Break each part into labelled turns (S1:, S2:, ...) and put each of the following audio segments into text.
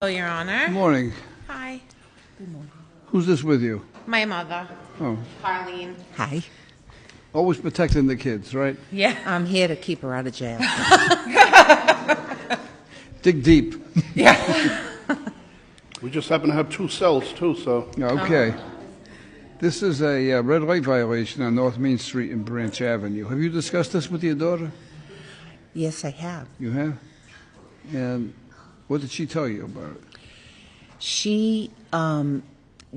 S1: Hello, Your Honor.
S2: Good morning.
S1: Hi.
S2: Who's this with you?
S1: My mother,
S2: Oh,
S1: Carlene.
S3: Hi.
S2: always protecting the kids, right?
S1: Yeah.
S3: I'm here to keep her out of jail.
S2: Dig deep.
S4: We just happen to have two cells, too, so.
S2: Okay. This is a red light violation on North Main Street and Branch Avenue. Have you discussed this with your daughter?
S3: Yes, I have.
S2: You have? And what did she tell you about it?
S3: She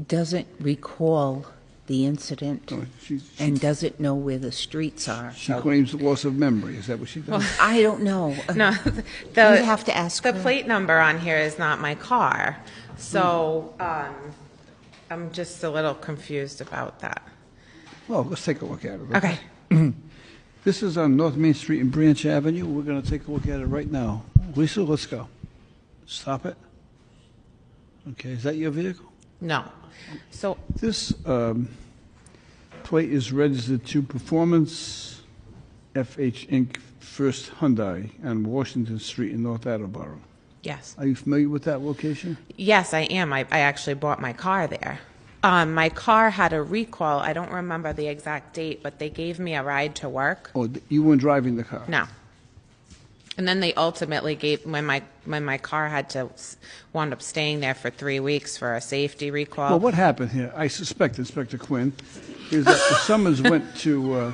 S3: doesn't recall the incident
S2: Oh,
S3: and doesn't know where the streets are.
S2: she claims loss of memory. Is that what she does?
S3: I don't know.
S1: No,
S3: You have to ask
S1: the
S3: her.
S1: plate number on here is not my car, so I'm just a little confused about that.
S2: Well, let's take a look at it.
S1: Okay.
S2: This is on North Main Street and Branch Avenue. We're going to take a look at it right now. Lisa, let's go. Stop it. Okay, is that your vehicle?
S1: No. So,
S2: This plate is registered to Performance FH Inc. First Hyundai on Washington Street in North Attleboro.
S1: yes.
S2: Are you familiar with that location?
S1: Yes, I am. I actually bought my car there. My car had a recall. I don't remember the exact date, but they gave me a ride to work.
S2: Oh, you weren't driving the car?
S1: No. And then they ultimately gave, when my car had to wound up staying there for 3 weeks for a safety recall.
S2: Well, what happened here, I suspect, Inspector Quinn, is that the summons went to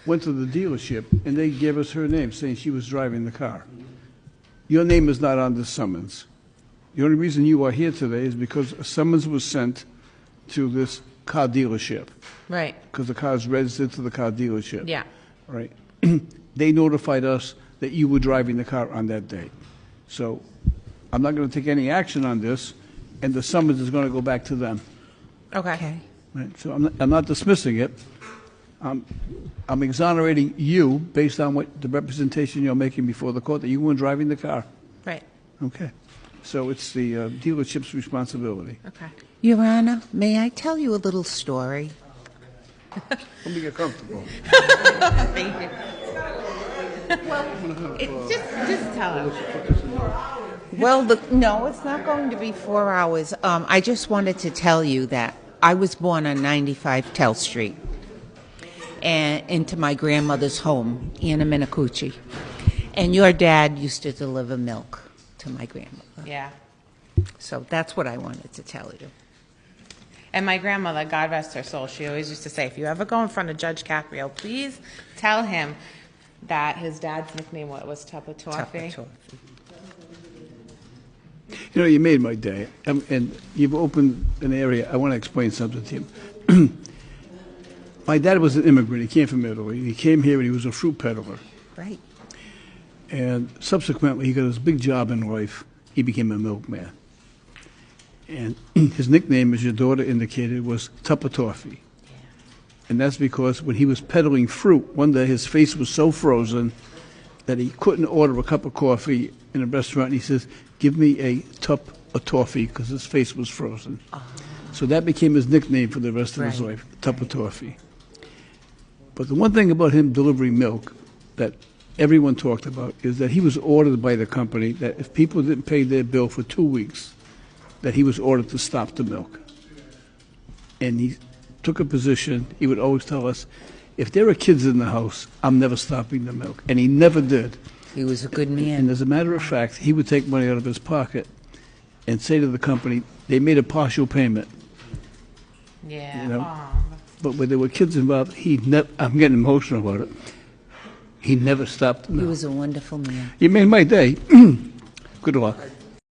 S2: the dealership, and they gave us her name, saying she was driving the car. Your name is not on the summons. The only reason you are here today is because a summons was sent to this car dealership,
S1: Right.
S2: because the car is registered to the car dealership.
S1: Yeah.
S2: Right. They notified us that you were driving the car on that day. So I'm not going to take any action on this, and the summons is going to go back to them.
S1: Okay.
S3: Okay.
S2: Right? So I'm not dismissing it. I'm exonerating you based on what the representation you're making before the court, that you weren't driving the car.
S1: Right.
S2: Okay. So it's the dealership's responsibility.
S1: Okay.
S3: Your Honor, may I tell you a little story?
S2: Let me get comfortable.
S1: Thank you. Just tell him.
S3: Well, no, it's not going to be 4 hours. I just wanted to tell you that I was born on 95 Tell Street and into my grandmother's home, Anna Minicucci. And your dad used to deliver milk to my grandmother.
S1: Yeah.
S3: So that's what I wanted to tell you.
S1: And my grandmother, God rest her soul, she always used to say, if you ever go in front of Judge Caprio, please tell him that his dad's nickname was Tupper Toffee.
S2: You know, you made my day, and you've opened an area. I want to explain something to you. My dad was an immigrant. He came from Italy. He came here, and he was a fruit peddler.
S3: Right.
S2: And subsequently, he got his big job in life. He became a milkman. And his nickname, as your daughter indicated, was Tupper Toffee. And that's because when he was peddling fruit, one day his face was so frozen that he couldn't order a cup of coffee in a restaurant. And he says, give me a cup of toffee, because his face was frozen. So that became his nickname for the rest of his
S3: Right.
S2: life, Tupper Toffee. But the one thing about him delivering milk that everyone talked about is that he was ordered by the company that if people didn't pay their bill for 2 weeks, that he was ordered to stop the milk. And he took a position, he would always tell us, if there are kids in the house, I'm never stopping the milk. And he never did.
S3: He was a good
S2: And
S3: man.
S2: as a matter of fact, he would take money out of his pocket and say to the company, they made a partial payment.
S1: Yeah.
S2: You know?
S1: Aw.
S2: But when there were kids involved, I'm getting emotional about it. He never stopped the
S3: He
S2: milk.
S3: was a wonderful man.
S2: You made my day. Good luck.